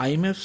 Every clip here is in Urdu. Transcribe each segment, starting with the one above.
IMF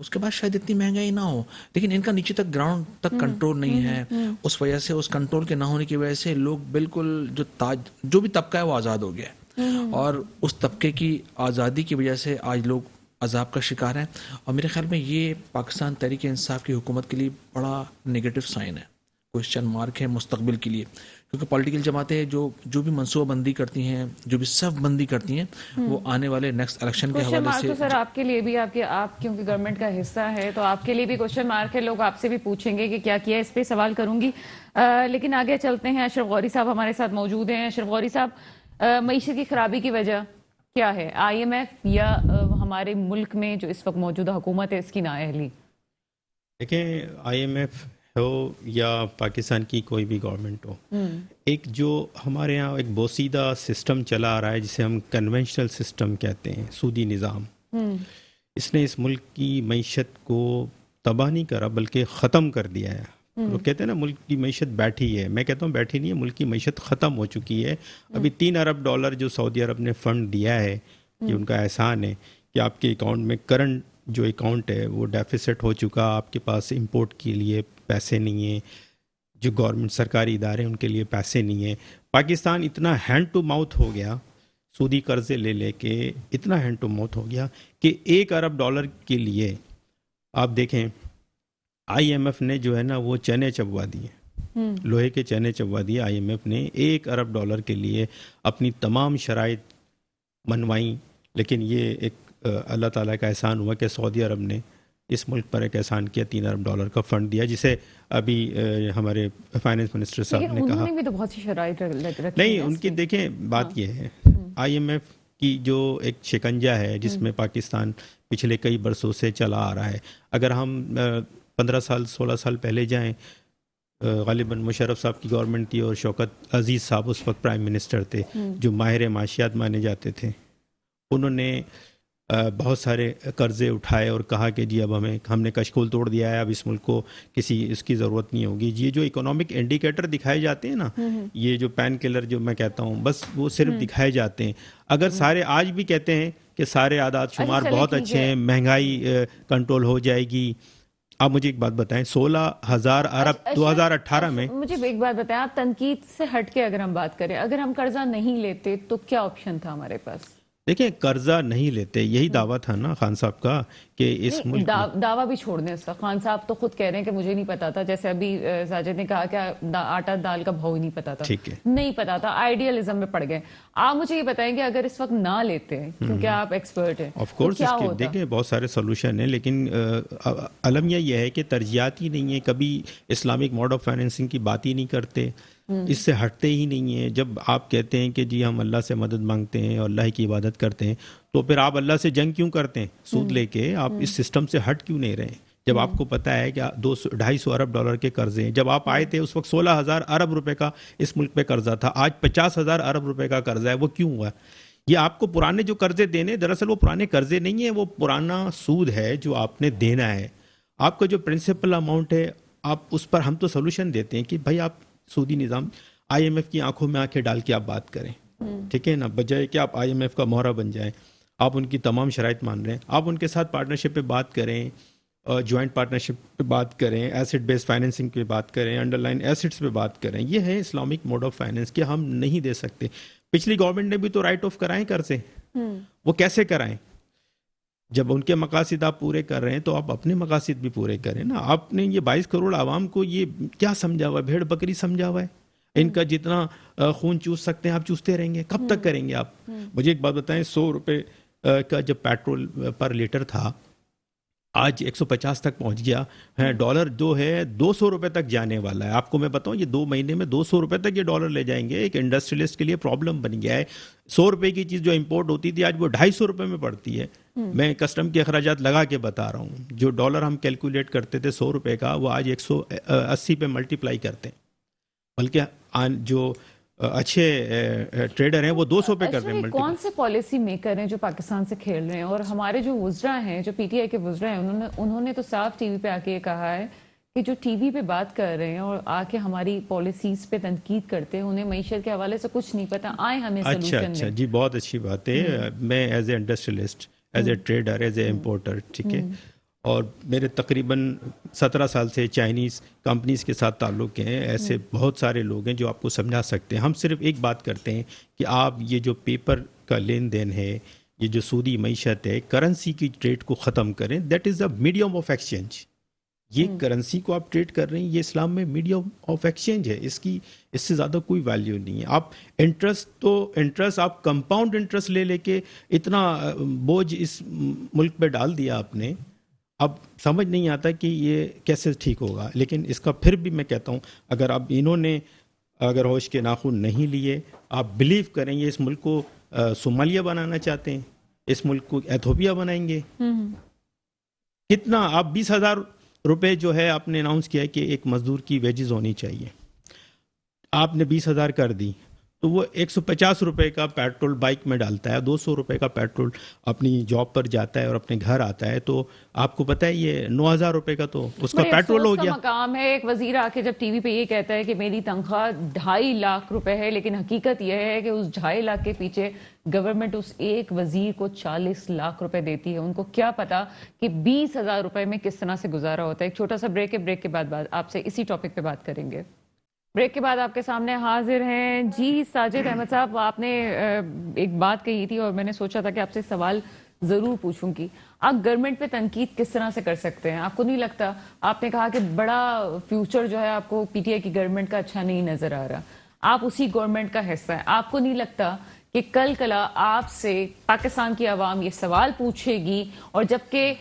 اس کے بعد شاید اتنی مہنگائی نہ ہو، لیکن ان کا نیچے تک گراؤنڈ تک کنٹرول نہیں ہے. اس وجہ سے اس کنٹرول کے نہ ہونے کی وجہ سے لوگ بالکل جو بھی طبقہ ہے وہ آزاد ہو گیا ہے، اور اس طبقے کی آزادی کی وجہ سے آج لوگ عذاب کا شکار ہیں. اور میرے خیال میں یہ پاکستان تحریک انصاف کی حکومت کے لیے بڑا نگیٹو سائن ہے، کوشچن مارک ہے مستقبل کے لیے، کیونکہ پولیٹیکل جماعتیں جو بھی منصوبہ بندی کرتی ہیں، جو بھی صف بندی کرتی ہیں، وہ آنے والے نیکسٹ الیکشن کے کوشچن حوالے مارک سے. تو سر آپ کے لیے بھی، آپ کیونکہ گورنمنٹ کا حصہ ہے تو آپ کے لیے بھی کوشچن مارک ہے. لوگ آپ سے بھی پوچھیں گے کہ کیا کیا، اس پہ سوال کروں گی. لیکن آگے چلتے ہیں. اشرف غوری صاحب ہمارے ساتھ موجود ہیں. اشرف غوری صاحب، معیشت کی خرابی کی وجہ کیا ہے؟ آئی ایم ایف یا ہمارے ملک میں جو اس وقت موجودہ حکومت ہے اس کی نااہلی؟ دیکھیں، آئی ایم ایف ہو یا پاکستان کی کوئی بھی گورنمنٹ ہو، ایک جو ہمارے ہاں ایک بوسیدہ سسٹم چلا آ رہا ہے جسے ہم کنونشنل سسٹم کہتے ہیں، سودی نظام، اس نے اس ملک کی معیشت کو تباہ نہیں کرا بلکہ ختم کر دیا ہے. لوگ کہتے ہیں نا ملک کی معیشت بیٹھی ہے، میں کہتا ہوں بیٹھی نہیں ہے، ملک کی معیشت ختم ہو چکی ہے. ابھی $3 ارب جو سعودی عرب نے فنڈ دیا ہے، یہ ان کا احسان ہے کہ آپ کے اکاؤنٹ میں کرنٹ جو اکاؤنٹ ہے وہ ڈیفیسٹ ہو چکا، آپ کے پاس امپورٹ کے لیے پیسے نہیں ہیں، جو گورنمنٹ سرکاری ادارے ہیں ان کے لیے پیسے نہیں ہیں. پاکستان اتنا ہینڈ ٹو ماؤتھ ہو گیا، سودی قرضے لے کے اتنا ہینڈ ٹو ماؤتھ ہو گیا کہ $1 ارب کے لیے آپ دیکھیں آئی ایم ایف نے جو ہے نا وہ چنے چبوا دیے، لوہے کے چنے چبوا دیے. آئی ایم ایف نے $1 ارب کے لیے اپنی تمام شرائط منوائیں، لیکن یہ ایک اللہ تعالیٰ کا احسان ہوا کہ سعودی عرب نے اس ملک پر ایک احسان کیا، $3 ارب کا فنڈ دیا، جسے ابھی ہمارے فائنانس منسٹر صاحب نے کہا. انہوں نے بھی تو بہت سی شرائط رکھی نہیں، ان کی دیکھیں بات یہ ہے، آئی ایم ایف کی جو ایک شکنجہ ہے جس میں پاکستان پچھلے کئی برسوں سے چلا آ رہا ہے. اگر ہم 16 سال پہلے جائیں، غالباً مشرف صاحب کی گورنمنٹ تھی اور شوکت عزیز صاحب اس وقت پرائم منسٹر تھے، جو ماہر معاشیات مانے جاتے تھے. انہوں نے بہت سارے قرضے اٹھائے اور کہا کہ جی اب ہم نے کشکول توڑ دیا ہے، اب اس ملک کو اس کی ضرورت نہیں ہوگی. یہ جو اکنامک انڈیکیٹر دکھائے جاتے ہیں نا، یہ جو پین کلر جو میں کہتا ہوں، بس وہ صرف دکھائے جاتے ہیں. اگر سارے آج بھی کہتے ہیں کہ سارے اعداد شمار بہت اچھے ہیں، مہنگائی کنٹرول ہو جائے گی. آپ مجھے ایک بات بتائیں، 16,000 ارب 2018 میں، مجھے ایک بات بتائیں، آپ تنقید سے ہٹ کے اگر ہم بات کریں، اگر ہم قرضہ نہیں لیتے تو کیا آپشن تھا ہمارے پاس؟ دیکھیں قرضہ نہیں لیتے، یہی دعویٰ تھا نا خان صاحب کا کہ اس ملک دعویٰ بھی چھوڑ دیں اس کا. خان صاحب تو خود کہہ رہے ہیں کہ مجھے نہیں پتا تھا، جیسے ابھی ساجد نے کہا کہ آٹا دال کا بھاؤ ہی نہیں پتا تھا. ٹھیک ہے، نہیں پتا تھا، آئیڈیالزم میں پڑ گئے. آپ مجھے یہ بتائیں کہ اگر اس وقت نہ لیتے، کیونکہ آپ ایکسپرٹ ہیں، آف کورس اس کے دیکھیں بہت سارے سولوشن ہیں، لیکن المیہ یہ ہے کہ ترجیحات ہی نہیں ہے. کبھی اسلامک موڈ آف فائنینسنگ کی بات ہی نہیں کرتے، اس سے ہٹتے ہی نہیں ہیں. جب آپ کہتے ہیں کہ جی ہم اللہ سے مدد مانگتے ہیں اور اللہ کی عبادت کرتے ہیں، تو پھر آپ اللہ سے جنگ کیوں کرتے ہیں؟ سود لے کے آپ اس سسٹم سے ہٹ کیوں نہیں رہے؟ جب آپ کو پتا ہے کہ $250 ارب کے قرضے ہیں. جب آپ آئے تھے اس وقت 16,000 ارب روپے کا اس ملک پہ قرضہ تھا، آج 50,000 ارب روپے کا قرضہ ہے. وہ کیوں ہوا؟ یہ آپ کو پرانے جو قرضے دینے، دراصل وہ پرانے قرضے نہیں ہیں، وہ پرانا سود ہے جو آپ نے دینا ہے. آپ کا جو پرنسپل اماؤنٹ ہے، آپ اس پر ہم تو سولوشن دیتے ہیں کہ بھائی آپ سودی نظام، آئی ایم ایف کی آنکھوں میں آنکھیں ڈال کے آپ بات کریں، ٹھیک ہے نا، بجائے کہ آپ آئی ایم ایف کا مہرہ بن جائیں. آپ ان کی تمام شرائط مان رہے ہیں، آپ ان کے ساتھ پارٹنرشپ پہ بات کریں، جوائنٹ پارٹنرشپ پہ بات کریں، ایسٹ بیس فائنینسنگ پہ بات کریں، انڈر لائن ایسٹس پہ بات کریں. یہ ہے اسلامک موڈ آف فائنینس کہ ہم نہیں دے سکتے. پچھلی گورنمنٹ نے بھی تو رائٹ آف کرائیں قرضے، وہ کیسے کرائیں؟ جب ان کے مقاصد آپ پورے کر رہے ہیں تو آپ اپنے مقاصد بھی پورے کریں نا. آپ نے یہ 22 کروڑ عوام کو یہ کیا سمجھا ہوا ہے؟ بھیڑ بکری سمجھا ہوا ہے. ان کا جتنا خون چوس سکتے ہیں آپ چوستے رہیں گے. کب تک کریں گے آپ؟ مجھے ایک بات بتائیں، 100 روپے کا جب پیٹرول پر لیٹر تھا، آج 150 تک پہنچ گیا ہے. ڈالر جو ہے 200 روپے تک جانے والا ہے. آپ کو میں بتاؤں یہ 2 مہینے میں 200 روپے تک یہ ڈالر لے جائیں گے. ایک انڈسٹریلسٹ کے لیے پرابلم بن گیا ہے. 100 روپے کی چیز جو امپورٹ ہوتی تھی آج وہ 250 روپے میں پڑتی ہے. میں کسٹم کے اخراجات لگا کے بتا رہا ہوں. جو ڈالر ہم کیلکولیٹ کرتے تھے 100 روپے کا، وہ آج 180 پہ ملٹیپلائی کرتے ہیں. بلکہ جو اچھے ٹریڈر ہیں وہ 200 پہ کر رہے ہیں. کون سے پالیسی میکر ہیں جو پاکستان سے کھیل رہے ہیں؟ اور ہمارے جو وزراء ہیں، جو پی ٹی آئی کے وزراء ہیں، انہوں نے تو صاف ٹی وی پہ آ کے یہ کہا ہے کہ جو ٹی وی پہ بات کر رہے ہیں اور آ کے ہماری پالیسیز پہ تنقید کرتے ہیں، انہیں معیشت کے حوالے سے کچھ نہیں پتا. آئیں ہمیں سولوشن دیں. اچھا جی، بہت اچھی بات ہے. میں as a industrialist, as a trader, as a importer, ٹھیک ہے، اور میرے تقریباً 17 سال سے چائنیز کمپنیز کے ساتھ تعلق ہیں. ایسے بہت سارے لوگ ہیں جو آپ کو سمجھا سکتے ہیں. ہم صرف ایک بات کرتے ہیں کہ آپ یہ جو پیپر کا لین دین ہے, یہ جو سودی معیشت ہے, کرنسی کی ٹریڈ کو ختم کریں. That is the medium of exchange. یہ کرنسی کو آپ ٹریڈ کر رہے ہیں, یہ اسلام میں میڈیم آف ایکسچینج ہے. اس سے زیادہ کوئی ویلیو نہیں ہے. آپ انٹرسٹ آپ کمپاؤنڈ انٹرسٹ لے کے اتنا بوجھ اس ملک پہ ڈال دیا آپ نے. اب سمجھ نہیں آتا کہ یہ کیسے ٹھیک ہوگا. لیکن اس کا پھر بھی میں کہتا ہوں, اگر اب انہوں نے اگر ہوش کے ناخن نہیں لیے, آپ بلیو کریں یہ اس ملک کو صومالیہ بنانا چاہتے ہیں, اس ملک کو ایتھوپیا بنائیں گے. کتنا آپ 20,000 روپے جو ہے آپ نے اناؤنس کیا ہے کہ ایک مزدور کی ویجز ہونی چاہیے, آپ نے 20,000 کر دی تو وہ 150 روپے کا پیٹرول بائک میں ڈالتا ہے, 200 روپے کا پیٹرول اپنی جاب پر جاتا ہے اور اپنے گھر آتا ہے. تو آپ کو پتہ ہے یہ 9,000 روپے کا تو اس کا پیٹرول ہو گیا. مقام ہے ایک وزیر آ کے جب ٹی وی پہ یہ کہتا ہے کہ میری تنخواہ 2.5 لاکھ روپے ہے, لیکن حقیقت یہ ہے کہ اس 2.5 لاکھ کے پیچھے گورنمنٹ اس ایک وزیر کو 40 لاکھ روپے دیتی ہے. ان کو کیا پتا کہ 20,000 روپے میں کس طرح سے گزارا ہوتا ہے. ایک چھوٹا سا بریک ہے, بریک کے بعد آپ سے اسی ٹاپک پہ بات کریں گے. بریک کے بعد آپ کے سامنے حاضر ہیں جی ساجد احمد صاحب. آپ نے ایک بات کہی تھی اور میں نے سوچا تھا کہ آپ سے سوال ضرور پوچھوں گی. آپ گورنمنٹ پہ تنقید کس طرح سے کر سکتے ہیں؟ آپ کو نہیں لگتا, آپ نے کہا کہ بڑا فیوچر جو ہے آپ کو پی ٹی آئی کی گورنمنٹ کا اچھا نہیں نظر آ رہا, آپ اسی گورنمنٹ کا حصہ ہیں. آپ کو نہیں لگتا کہ کل کلا آپ سے پاکستان کی عوام یہ سوال پوچھے گی, اور جبکہ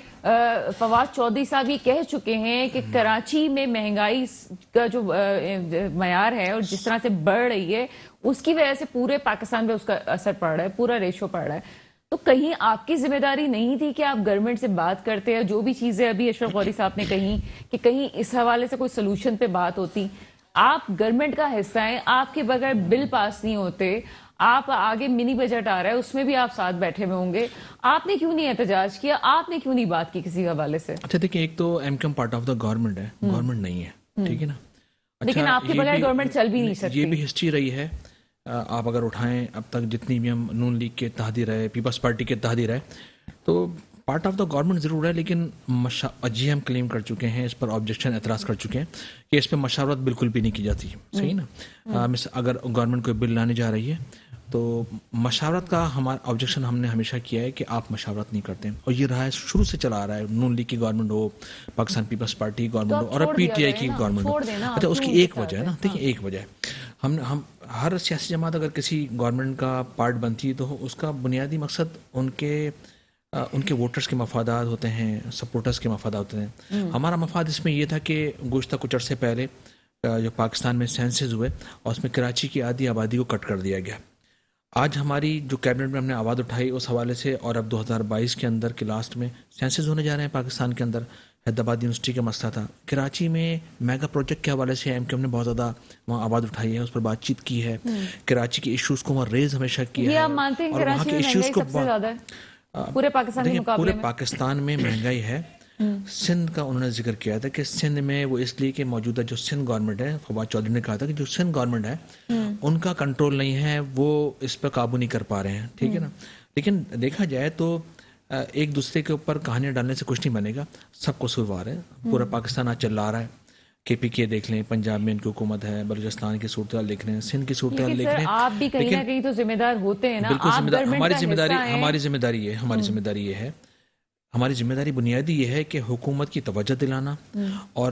فواد چودھری صاحب یہ کہہ چکے ہیں کہ کراچی میں مہنگائی کا جو معیار ہے اور جس طرح سے بڑھ رہی ہے اس کی وجہ سے پورے پاکستان پہ اس کا اثر پڑ رہا ہے, پورا ریشو پڑ رہا ہے, تو کہیں آپ کی ذمہ داری نہیں تھی کہ آپ گورنمنٹ سے بات کرتے ہیں؟ جو بھی چیزیں ابھی اشرف غوری صاحب نے کہیں کہ کہیں اس حوالے سے کوئی سلوشن پہ بات ہوتی. آپ گورنمنٹ کا حصہ ہیں, آپ کے بغیر بل پاس نہیں ہوتے, آپ آگے منی بجٹ آ رہا ہے اس میں بھی آپ ساتھ بیٹھے ہوئے ہوں گے, آپ نے کیوں نہیں احتجاج کیا؟ آپ نے کیوں نہیں بات کی کسی حوالے سے؟ اچھا دیکھیں, ایک تو M Q M part of the government ہے, گورنمنٹ نہیں ہے, ٹھیک ہے نا. لیکن آپ کے بغیر گورنمنٹ چل بھی نہیں سکتی. یہ بھی ہسٹری رہی ہے. آپ اگر اٹھائیں اب تک جتنی بھی ہم نون لیگ کے اتحادی رہے, پیپلز پارٹی کے اتحادی رہے, تو پارٹ آف دا گورنمنٹ ضرور ہے, لیکن جی ہم کلیم کر چکے ہیں, اس پر آبجیکشن اعتراض کر چکے ہیں کہ اس پہ مشاورت بالکل بھی نہیں کی جاتی. صحیح نا. اگر گورنمنٹ کوئی بل لانے جا رہی ہے تو مشاورت کا ہمارا آبجیکشن ہم نے ہمیشہ کیا ہے کہ آپ مشاورت نہیں کرتے, اور یہ رہا ہے شروع سے چلا آ رہا ہے. نون لیگ کی گورنمنٹ ہو, پاکستان پیپلز پارٹی گورنمنٹ ہو, اور پی ٹی آئی کی گورنمنٹ ہو. اچھا اس کی ایک وجہ ہے نا, دیکھیں ایک وجہ ہے, ہم ہر سیاسی جماعت اگر کسی گورنمنٹ کا پارٹ بنتی ہے تو اس کا بنیادی مقصد ان کے ووٹرز کے مفادات ہوتے ہیں, سپورٹرز کے مفادات ہوتے ہیں. ہمارا مفاد اس میں یہ تھا کہ گزشتہ کچھ عرصے پہلے جو پاکستان میں سینسز ہوئے اور اس میں کراچی کی آدھی آبادی کو کٹ کر دیا گیا. آج ہماری جو کیبنٹ میں ہم نے آواز اٹھائی اس حوالے سے, اور اب 2022 کے اندر کے لاسٹ میں سینسز ہونے جا رہے ہیں پاکستان کے اندر. حیدرآباد یونیورسٹی کا مسئلہ تھا, کراچی میں میگا پروجیکٹ کے حوالے سے ایم کیو ایم نے بہت زیادہ وہاں آواز اٹھائی ہے, اس پر بات چیت کی ہے, کراچی کے ایشوز کو وہاں ریز ہمیشہ کیا ہے. یہ آپ مانتے ہیں کراچی میں مہنگائی سب سے زیادہ ہے پورے پاکستان کے مقابلے میں؟ پورے پاکستان میں مہنگائی ہے. سندھ کا انہوں نے ذکر کیا تھا کہ سندھ میں وہ اس لیے کہ موجودہ جو سندھ گورنمنٹ ہے, فواد چودھری نے کہا تھا کہ جو سندھ گورنمنٹ ہے ان کا کنٹرول نہیں ہے, وہ اس پہ قابو نہیں کر پا رہے ہیں, ٹھیک ہے نا. لیکن دیکھا جائے تو ایک دوسرے کے اوپر کہانیاں ڈالنے سے کچھ نہیں بنے گا, سب کو قصوروار ہے. پورا پاکستان آج چل رہا ہے. کے پی کے دیکھ لیں, پنجاب میں ان کی حکومت ہے, بلوچستان کی صورتحال دیکھ لیں, سندھ کی صورتحال دیکھ لیں. آپ بھی کہیں نہ کہیں تو ذمہ دار ہوتے ہیں نا. بالکل ذمہ دار, ہماری ذمہ داری یہ ہے, ہماری ذمہ داری بنیادی یہ ہے کہ حکومت کی توجہ دلانا اور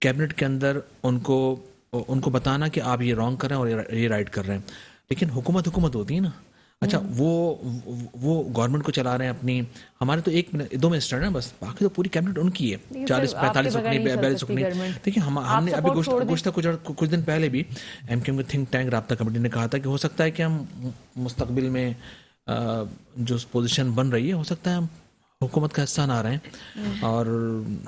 کیبنٹ کے اندر ان کو بتانا کہ آپ یہ رانگ کر رہے ہیں اور یہ رائٹ کر رہے ہیں. لیکن حکومت ہوتی ہے نا. اچھا وہ گورنمنٹ کو چلا رہے ہیں اپنی, ہمارے تو 1-2 منسٹر ہیں بس, باقی تو پوری کیبنٹ ان کی ہے, 40-45 رکنی 42 رکنی. دیکھیں ہم نے ابھی گزشتہ کچھ دن پہلے بھی ایم کیو ایم کے تھنک ٹینک رابطہ کمیٹی نے کہا تھا کہ ہو سکتا ہے کہ ہم مستقبل میں جو پوزیشن بن رہی ہے, ہو سکتا ہے ہم حکومت کا حصہ نہ رہے ہیں, اور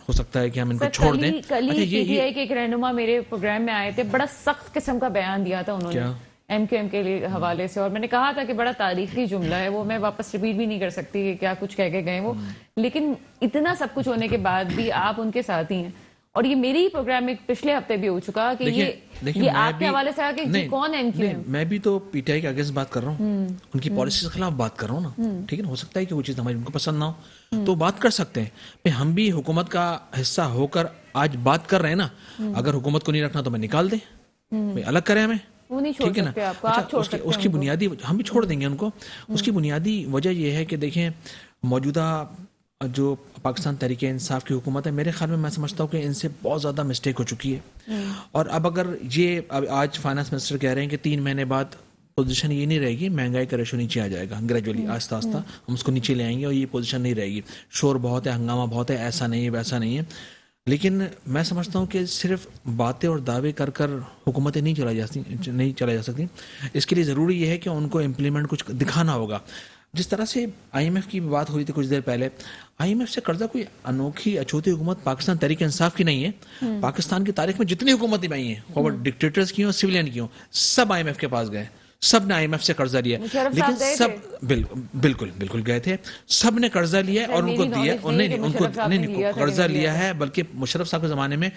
ہو سکتا ہے کہ ہم ان کو چھوڑ دیں. کل ہی پی ٹی آئی کے ایک رہنما میرے پروگرام میں آئے تھے, بڑا سخت قسم کا بیان دیا تھا انہوں نے ایم کیو ایم کے حوالے سے, اور میں نے کہا تھا کہ بڑا تاریخی جملہ ہے, وہ میں واپس ریپیٹ بھی نہیں کر سکتی کہ کیا کچھ کہہ کے گئے وہ, لیکن اتنا سب کچھ ہونے کے بعد بھی آپ ان کے ساتھ ہی ہیں, اور یہ میری ہی پروگرام میں پچھلے ہفتے بھی ہو چکا کہ یہ آپ کے حوالے سے آ کہ کون ہے نہیں، میں بھی تو پی ٹی آئی کے اگینسٹ بات کر رہا ہوں، ان کی پالیسیز کے خلاف بات کر رہا ہوں نا، ٹھیک ہے نا، ہو سکتا ہے کہ وہ چیز ہماری ان کو پسند نہ ہو تو بات کر سکتے ہیں. ہم بھی حکومت کا حصہ ہو کر آج بات کر رہے ہیں نا، اگر حکومت کو نہیں رکھنا تو میں نکال دیں، الگ کریں ہمیں، وہ نہیں چھوڑ ٹھیک ہے نا. سکتے آپ کو، آپ چھوڑ سکتے اس کی بنیادی ہم بھی چھوڑ دیں گے ان کو. اس کی بنیادی وجہ یہ ہے کہ دیکھیں موجودہ جو پاکستان تحریک انصاف کی حکومت ہے، میرے خیال میں سمجھتا ہوں کہ ان سے بہت زیادہ مسٹیک ہو چکی ہے. اور اب اگر یہ آج فائنانس منسٹر کہہ رہے ہیں کہ 3 مہینے بعد پوزیشن یہ نہیں رہے گی، مہنگائی کا ریشو نیچے آ جائے گا گریجولی، آہستہ آہستہ ہم اس کو نیچے لے آئیں گے اور یہ پوزیشن نہیں رہے گی. شور بہت ہے، ہنگامہ بہت ہے، ایسا نہیں ہے ویسا نہیں ہے. لیکن میں سمجھتا ہوں کہ صرف باتیں اور دعوے کر کر حکومتیں نہیں چلا جا سکتی. اس کے لیے ضروری یہ ہے کہ ان کو امپلیمنٹ کچھ دکھانا ہوگا. جس طرح سے آئی ایم ایف کی بات ہو رہی تھی کچھ دیر پہلے، آئی ایم ایف سے قرضہ کوئی انوکھی اچھوتی حکومت پاکستان تحریک انصاف کی نہیں ہے. پاکستان کی تاریخ میں جتنی حکومتیں آئی ہیں، وہ ڈکٹیٹرز کی ہوں سویلین کی ہوں، سب آئی ایم ایف کے پاس گئے، سب نے آئی ایم ایف سے قرضہ لیا. لیکن سب بالکل گئے تھے، سب نے قرضہ لیا اور ان کو دیا. نہیں قرضہ لیا ہے، بلکہ مشرف صاحب کے زمانے میں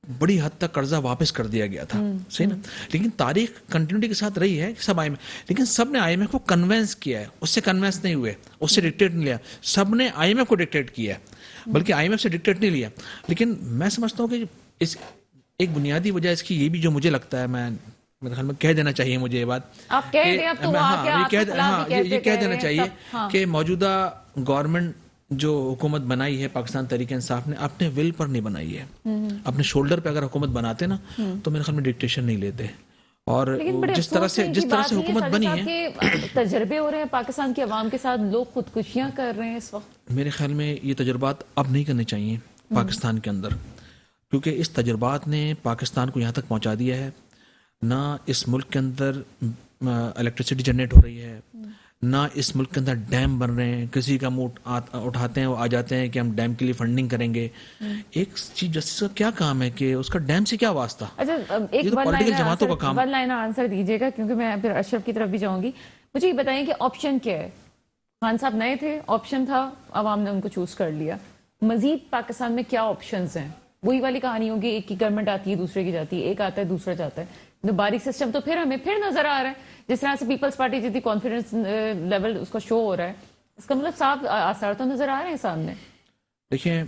بڑی حد تک قرضہ واپس کر دیا گیا تھا، صحیح نا. لیکن تاریخ کنٹینیوٹی کے ساتھ رہی ہے کہ سب آئی ایم ایف، لیکن سب نے آئی ایم ایف کو کنونس کیا ہے، اس سے کنونس نہیں ہوئے، اس سے ڈکٹیٹ نہیں لیا. سب نے آئی ایم ایف کو ڈکٹیٹ کیا ہے، بلکہ آئی ایم ایف سے ڈکٹیٹ نہیں لیا. لیکن میں سمجھتا ہوں کہ اس ایک بنیادی وجہ اس کی یہ بھی جو مجھے لگتا ہے، میرے خیال میں کہہ دینا چاہیے مجھے یہ بات، آپ کہہ دیں، اب تو یہ کہہ دینا چاہیے کہ موجودہ گورنمنٹ جو حکومت بنائی ہے پاکستان تحریک انصاف نے اپنے ول پر نہیں بنائی ہے. اپنے شولڈر پہ اگر حکومت بناتے نا تو میرے خیال میں ڈکٹیشن نہیں لیتے. اور جس طرح سے حکومت بنی ہے، تجربے ہو رہے ہیں پاکستان کی عوام کے ساتھ، لوگ خودکشیاں کر رہے ہیں اس وقت. میرے خیال میں یہ تجربات اب نہیں کرنے چاہیے پاکستان کے اندر، کیونکہ اس تجربات نے پاکستان کو یہاں تک پہنچا دیا ہے. نہ اس ملک کے اندر الیکٹریسٹی جنریٹ ہو رہی ہے، نہ اس ملک کے اندر ڈیم بن رہے ہیں. کسی کا منہ اٹھاتے ہیں، وہ آ جاتے ہیں کہ ہم ڈیم کے لیے فنڈنگ کریں گے. ایک چیف جسٹس کا کیا کام ہے کہ اس کا ڈیم سے کیا واسطہ؟ ایک پولیٹیکل جماعتوں کا کام. ون لائنر آنسر دیجیے گا کیونکہ میں پھر اشرف کی طرف بھی جاؤں گی. مجھے یہ بتائیں کہ آپشن کیا ہے؟ خان صاحب نئے تھے، آپشن تھا، عوام نے ان کو چوز کر لیا. مزید پاکستان میں کیا آپشنز ہیں؟ وہی والی کہانی ہوگی، ایک کی گورنمنٹ آتی ہے، دوسرے کی جاتی ہے، ایک آتا ہے دوسرا جاتا ہے. باریک سسٹم تو پھر ہمیں نظر آ رہا ہے، جس طرح سے پیپلز پارٹی جتنی کانفیڈنس لیول اس کا شو ہو رہا ہے، اس کا مطلب صاف آثار تو نظر آ رہے ہیں سامنے. دیکھیں،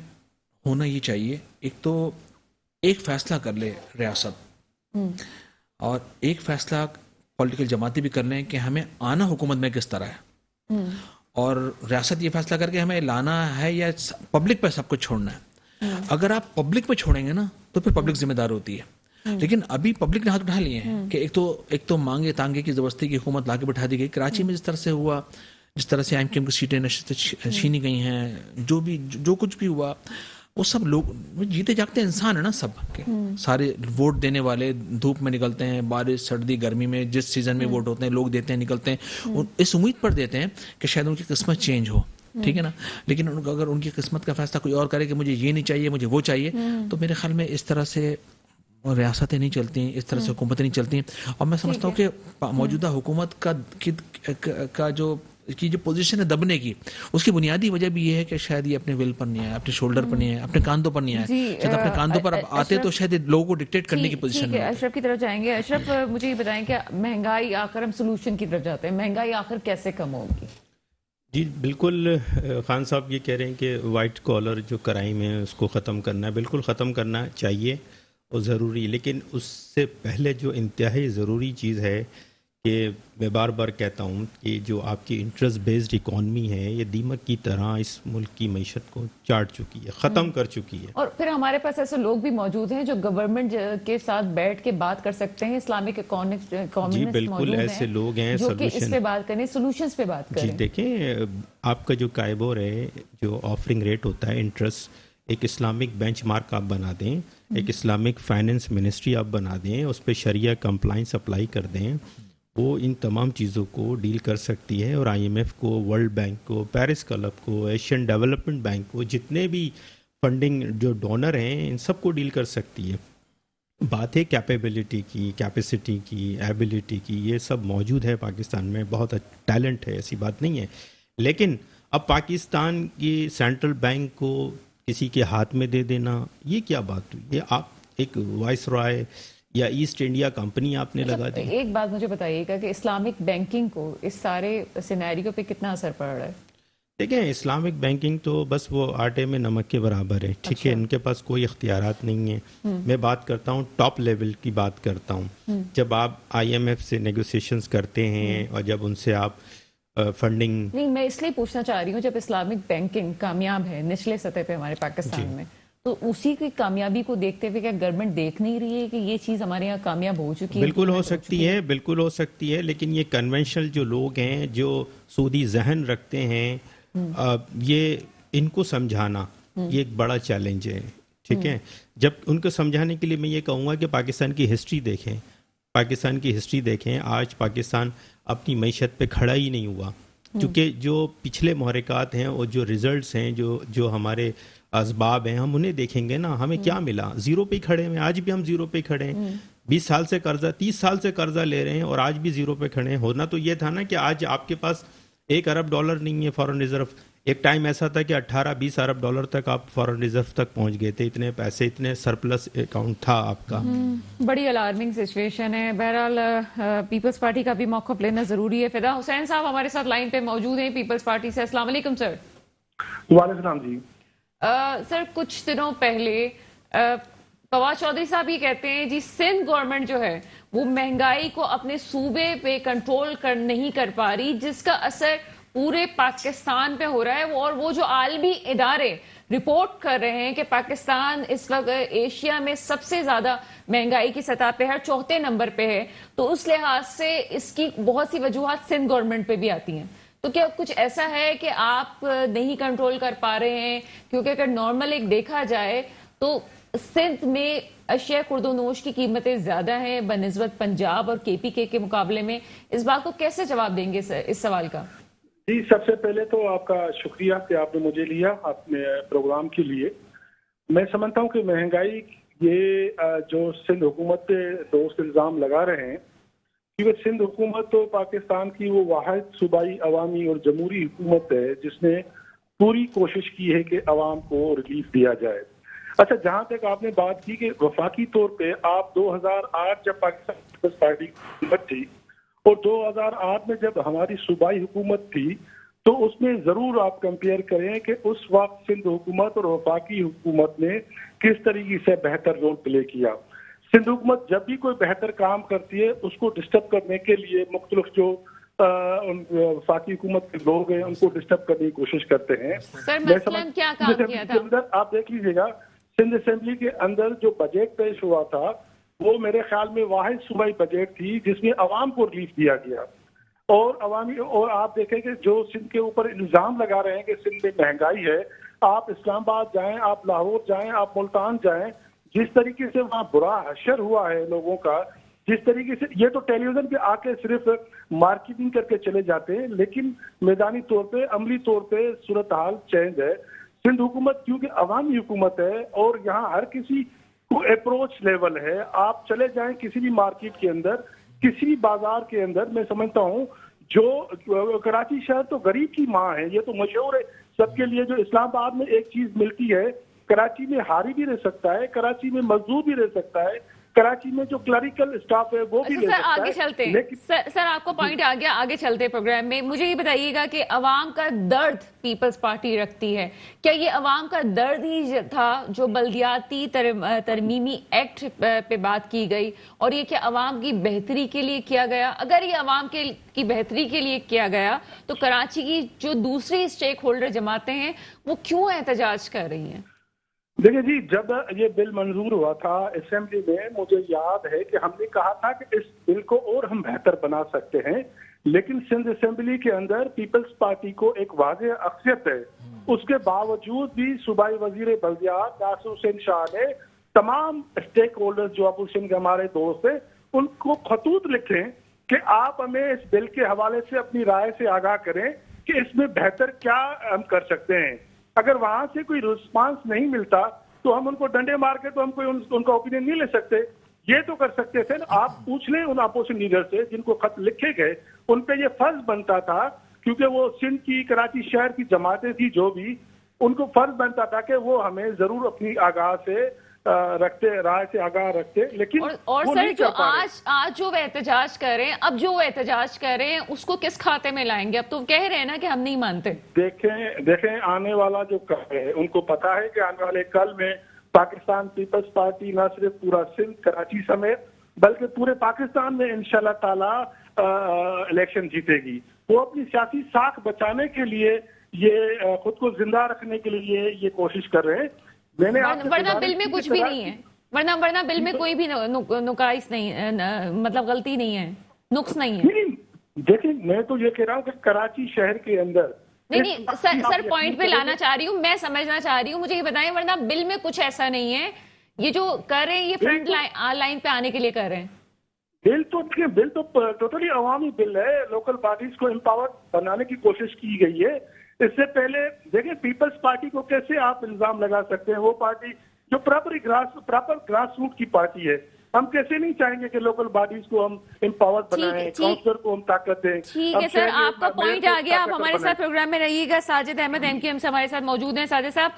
ہونا یہ چاہیے ایک تو ایک فیصلہ کر لے ریاست، اور ایک فیصلہ پولیٹیکل جماعتیں بھی کر لیں کہ ہمیں آنا حکومت میں کس طرح ہے، اور ریاست یہ فیصلہ کر کے ہمیں لانا ہے یا پبلک پہ سب کچھ چھوڑنا ہے. اگر آپ پبلک پہ چھوڑیں گے نا تو پھر پبلک ذمہ دار ہوتی ہے. لیکن ابھی پبلک نے ہاتھ اٹھا لیے ہیں کہ ایک تو مانگے تانگے کی زبردستی کی حکومت لا کے بٹھا دی گئی. کراچی میں جس طرح سے ہوا، جس طرح سے ایم کیو ایم کی سیٹیں چھینی گئی ہیں، جو کچھ بھی ہوا، وہ سب لوگ جیتے جاگتے انسان ہیں نا، سب کے سارے ووٹ دینے والے دھوپ میں نکلتے ہیں، بارش سردی گرمی میں، جس سیزن میں ووٹ ہوتے ہیں لوگ دیتے ہیں، نکلتے ہیں، اس امید پر دیتے ہیں کہ شاید ان کی قسمت چینج ہو، ٹھیک ہے نا. لیکن اگر ان کی قسمت کا فیصلہ کوئی اور کرے کہ مجھے یہ نہیں چاہیے، مجھے وہ چاہیے، تو میرے خیال میں اس طرح سے ریاستیں نہیں چلتی ہیں، اس طرح سے حکومتیں نہیں چلتی ہیں. اور میں سمجھتا ہوں کہ موجودہ حکومت کا جو پوزیشن ہے دبنے کی، اس کی بنیادی وجہ بھی یہ ہے کہ شاید یہ اپنے ول پر نہیں آیا، اپنے شولڈر پر نہیں آیا، اپنے کاندھوں پر نہیں آیا. شاید اپنے کاندھوں پر اب آتے تو شاید لوگوں کو ڈکٹیٹ کرنے کی پوزیشن میں. اشرف کی طرف جائیں گے. اشرف، مجھے یہ بتائیں کہ مہنگائی، آخر ہم سولوشن کی طرف جاتے ہیں، مہنگائی آخر کیسے کم ہوگی؟ جی بالکل، خان صاحب یہ کہہ رہے ہیں کہ وائٹ کالر جو کرائم ہے اس کو ختم کرنا ہے. بالکل ختم کرنا چاہیے اور ضروری، لیکن اس سے پہلے جو انتہائی ضروری چیز ہے کہ میں بار بار کہتا ہوں کہ جو آپ کی انٹرسٹ بیسڈ اکانومی ہے، یہ دیمک کی طرح اس ملک کی معیشت کو چاٹ چکی ہے، ختم کر چکی ہے. اور پھر ہمارے پاس ایسے لوگ بھی موجود ہیں جو گورنمنٹ کے ساتھ بیٹھ کے بات کر سکتے ہیں، اسلامک اکانومسٹ جی بالکل ایسے لوگ ہیں جو کہ اس پہ بات کریں، سولوشنز پہ بات کریں. جی دیکھیں، آپ کا جو کائبور ہے، جو آفرنگ ریٹ ہوتا ہے انٹرسٹ، ایک اسلامک بینچ مارک آپ بنا دیں، ایک اسلامک فائننس منسٹری آپ بنا دیں، اس پہ شریعہ کمپلائنس اپلائی کر دیں، وہ ان تمام چیزوں کو ڈیل کر سکتی ہے. اور آئی ایم ایف کو، ورلڈ بینک کو، پیرس کلب کو، ایشین ڈیولپمنٹ بینک کو، جتنے بھی فنڈنگ جو ڈونر ہیں، ان سب کو ڈیل کر سکتی ہے. بات ہے کیپیبلٹی کی، کیپیسٹی کی، ایبلٹی کی، یہ سب موجود ہے پاکستان میں، بہت ٹیلنٹ ہے، ایسی بات نہیں ہے. لیکن اب پاکستان کی سینٹرل بینک کو کسی کے ہاتھ میں دے دینا، یہ کیا بات ہوئی؟ یہ آپ ایک وائس رائے یا ایسٹ انڈیا کمپنی آپ نے لگا دی؟ ایک بات مجھے بتائیے گا کہ اسلامک بینکنگ کو اس سارے سینیریو پہ کتنا اثر پڑ رہا ہے؟ دیکھیں اسلامک بینکنگ تو بس وہ آٹے میں نمک کے برابر ہے، ٹھیک ہے، ان کے پاس کوئی اختیارات نہیں ہیں۔ میں بات کرتا ہوں ٹاپ لیول کی بات کرتا ہوں، جب آپ آئی ایم ایف سے نیگوسیشنز کرتے ہیں اور جب ان سے آپ فنڈنگ، نہیں میں اس لیے پوچھنا چاہ رہی ہوں جب اسلامک بینکنگ کامیاب ہے نچلے سطح پہ ہمارے پاکستان میں، تو اسی کی کامیابی کو دیکھتے ہوئے کیا گورنمنٹ دیکھ نہیں رہی ہے کہ یہ چیز ہمارے یہاں کامیاب ہو چکی ہے؟ بالکل ہو سکتی ہے، بالکل ہو سکتی ہے، لیکن یہ کنونشنل جو لوگ ہیں جو سودی ذہن رکھتے ہیں، یہ ان کو سمجھانا یہ ایک بڑا چیلنج ہے، ٹھیک ہے۔ جب ان کو سمجھانے کے لیے میں یہ کہوں گا کہ پاکستان کی ہسٹری دیکھیں، پاکستان کی ہسٹری دیکھیں، آج پاکستان اپنی معیشت پہ کھڑا ہی نہیں ہوا، کیونکہ جو پچھلے محرکات ہیں اور جو ریزلٹس ہیں، جو ہمارے اسباب ہیں، ہم انہیں دیکھیں گے نا، ہمیں کیا ملا؟ زیرو پہ ہی کھڑے ہیں، آج بھی ہم زیرو پہ کھڑے ہیں، 20 سال سے قرضہ، 30 سال سے قرضہ لے رہے ہیں اور آج بھی زیرو پہ کھڑے ہیں۔ ہونا تو یہ تھا نا کہ آج آپ کے پاس $1 ارب نہیں ہے فارن ریزرو، ایک ٹائم ایسا تھا کہ 18-20 ارب ڈالر تک آپ فارن ریزرو تک پہنچ گئے تھے، اتنے پیسے، اتنے سرپلس اکاؤنٹ تھا آپ کا۔ بڑی الارمنگ سچویشن ہے۔ بہرحال پیپلز پارٹی کا بھی موقف لینا ضروری ہے۔ فدا حسین صاحب ہمارے ساتھ لائن پہ موجود ہیں پیپلز پارٹی سے۔ السلام علیکم سر۔ وعلیکم السلام جی۔ سر کچھ دنوں پہلے فواد چودھری صاحب یہ کہتے ہیں جی سندھ گورنمنٹ جو ہے وہ مہنگائی کو اپنے صوبے پہ کنٹرول نہیں کر پا رہی، جس کا اثر پورے پاکستان پہ ہو رہا ہے، اور وہ جو عالمی ادارے رپورٹ کر رہے ہیں کہ پاکستان اس وقت ایشیا میں سب سے زیادہ مہنگائی کی سطح پہ ہے، 4تھے نمبر پہ ہے، تو اس لحاظ سے اس کی بہت سی وجوہات سندھ گورنمنٹ پہ بھی آتی ہیں۔ تو کیا کچھ ایسا ہے کہ آپ نہیں کنٹرول کر پا رہے ہیں؟ کیونکہ اگر نارمل ایک دیکھا جائے تو سندھ میں اشیاء خرد و نوش کی قیمتیں زیادہ ہیں بنسبت پنجاب اور KPK کے مقابلے میں، اس بات کو کیسے جواب دیں گے اس سوال کا؟ جی سب سے پہلے تو آپ کا شکریہ کہ آپ نے مجھے لیا اپنے پروگرام کے لیے۔ میں سمجھتا ہوں کہ مہنگائی یہ جو سندھ حکومت پہ دوست الزام لگا رہے ہیں، کیونکہ سندھ حکومت تو پاکستان کی وہ واحد صوبائی عوامی اور جمہوری حکومت ہے جس نے پوری کوشش کی ہے کہ عوام کو ریلیف دیا جائے۔ اچھا، جہاں تک آپ نے بات کی کہ وفاقی طور پہ آپ 2008 جب پاکستان پیپلز پارٹی کی حکومت تھی اور 2008 میں جب ہماری صوبائی حکومت تھی، تو اس میں ضرور آپ کمپیئر کریں کہ اس وقت سندھ حکومت اور وفاقی حکومت نے کس طریقے سے بہتر رول پلے کیا۔ سندھ حکومت جب بھی کوئی بہتر کام کرتی ہے اس کو ڈسٹرب کرنے کے لیے مختلف جو وفاقی حکومت کے لوگ ہیں ان کو ڈسٹرب کرنے کی کوشش کرتے ہیں۔ سر مثلاً کیا کام کیا تھا؟ آپ دیکھ لیجیے گا سندھ اسمبلی کے اندر جو بجٹ پیش ہوا تھا وہ میرے خیال میں واحد صوبائی بجٹ تھی جس میں عوام کو ریلیف دیا گیا، اور آپ دیکھیں کہ جو سندھ کے اوپر الزام لگا رہے ہیں کہ سندھ میں مہنگائی ہے، آپ اسلام آباد جائیں، آپ لاہور جائیں، آپ ملتان جائیں، جس طریقے سے وہاں برا حشر ہوا ہے لوگوں کا، جس طریقے سے یہ تو ٹیلی ویژن پہ آ کے صرف مارکیٹنگ کر کے چلے جاتے ہیں، لیکن میدانی طور پہ عملی طور پہ صورتحال چینج ہے۔ سندھ حکومت کیونکہ عوامی حکومت ہے اور یہاں ہر کسی کو اپروچ لیول ہے، آپ چلے جائیں کسی بھی مارکیٹ کے اندر، کسی بھی بازار کے اندر، میں سمجھتا ہوں جو کراچی شہر تو غریب کی ماں ہے، یہ تو مشہور ہے سب کے لیے۔ جو اسلام آباد میں ایک چیز ملتی ہے، کراچی میں ہاری بھی رہ سکتا ہے، کراچی میں مزدور بھی رہ سکتا ہے، کراچی میں جو کلریکل اسٹاف ہے وہ بھی رہ سکتا ہے۔ آگے چلتے ہیں سر، آپ کو پوائنٹ آ گیا، آگے چلتے پروگرام میں۔ مجھے یہ بتائیے گا کہ عوام کا درد پیپلز پارٹی رکھتی ہے، کیا یہ عوام کا درد ہی تھا جو بلدیاتی ترمیمی ایکٹ پہ بات کی گئی، اور یہ کہ عوام کی بہتری کے لیے کیا گیا؟ اگر یہ عوام کی بہتری کے لیے کیا گیا تو کراچی کی جو دوسری اسٹیک ہولڈر جماعتیں ہیں وہ کیوں احتجاج کر رہی ہیں؟ دیکھیں جی، جب یہ بل منظور ہوا تھا اسمبلی میں، مجھے یاد ہے کہ ہم نے کہا تھا کہ اس بل کو اور ہم بہتر بنا سکتے ہیں، لیکن سندھ اسمبلی کے اندر پیپلز پارٹی کو ایک واضح اکثریت ہے، اس کے باوجود بھی صوبائی وزیر بلدیات ناصر حسین شاہ نے تمام اسٹیک ہولڈرز جو ابو سندھ کے ہمارے دوست ہیں ان کو خطوط لکھیں کہ آپ ہمیں اس بل کے حوالے سے اپنی رائے سے آگاہ کریں کہ اس میں بہتر کیا ہم کر سکتے ہیں۔ اگر وہاں سے کوئی رسپانس نہیں ملتا تو ہم ان کو ڈنڈے مار کے تو ہم کوئی ان کا اوپینین نہیں لے سکتے۔ یہ تو کر سکتے تھے، آپ پوچھ لیں ان اپوزیشن لیڈر سے جن کو خط لکھے گئے، ان پہ یہ فرض بنتا تھا، کیونکہ وہ سندھ کی کراچی شہر کی جماعتیں تھی جو بھی، ان کو فرض بنتا تھا کہ وہ ہمیں ضرور اپنی آگاہ سے رکھتے، رائے سے آگاہ رکھتے، لیکن اور وہ سر نہیں جو کر پا رہے۔ آج جو وہ احتجاج کر رہے ہیں، اب جو وہ احتجاج کر رہے ہیں اس کو کس کھاتے میں لائیں گے؟ اب تو کہہ رہے ہیں نا کہ ہم نہیں مانتے۔ دیکھیں آنے والا جو کل ہے، ان کو پتا ہے کہ آنے والے کل میں پاکستان پیپلز پارٹی نہ صرف پورا سندھ کراچی سمیت بلکہ پورے پاکستان میں انشاءاللہ تعالی الیکشن جیتے گی۔ وہ اپنی سیاسی ساکھ بچانے کے لیے، یہ خود کو زندہ رکھنے کے لیے یہ کوشش کر رہے ہیں۔ میں نے ورنہ بل میں کچھ بھی نہیں ہے، ورنہ بل میں کوئی بھی نقائص نہیں، مطلب غلطی نہیں ہے، نقص نہیں ہے۔ دیکھیں میں تو یہ کہہ رہا ہوں کہ کراچی شہر کے اندر نہیں سر پوائنٹ پہ لانا چاہ رہی ہوں، میں سمجھنا چاہ رہی ہوں، مجھے یہ بتائیں ورنہ بل میں کچھ ایسا نہیں ہے، یہ جو کر رہے ہیں یہ فرنٹ لائن پہ آنے کے لیے کر رہے ہیں۔ بل تو ٹوٹلی عوامی بل ہے، لوکل باڈیز کو امپاور بنانے کی کوشش کی گئی ہے۔ اس سے پہلے دیکھیں پیپلز پارٹی کو کیسے آپ الزام لگا سکتے ہیں؟ وہ پارٹی جو پراپر گراس روٹ کی پارٹی ہے، ہم کیسے نہیں چاہیں گے کہ لوکل باڈیز کو ہم امپاور بنائیں، کاؤنسلر کو ہم طاقت دیں۔ ٹھیک ہے سر، آپ کا پوائنٹ آ گیا، آپ ہمارے ساتھ پروگرام میں رہیے گا۔ ساجد احمد MQM سے ہمارے ساتھ موجود ہیں۔ ساجد صاحب،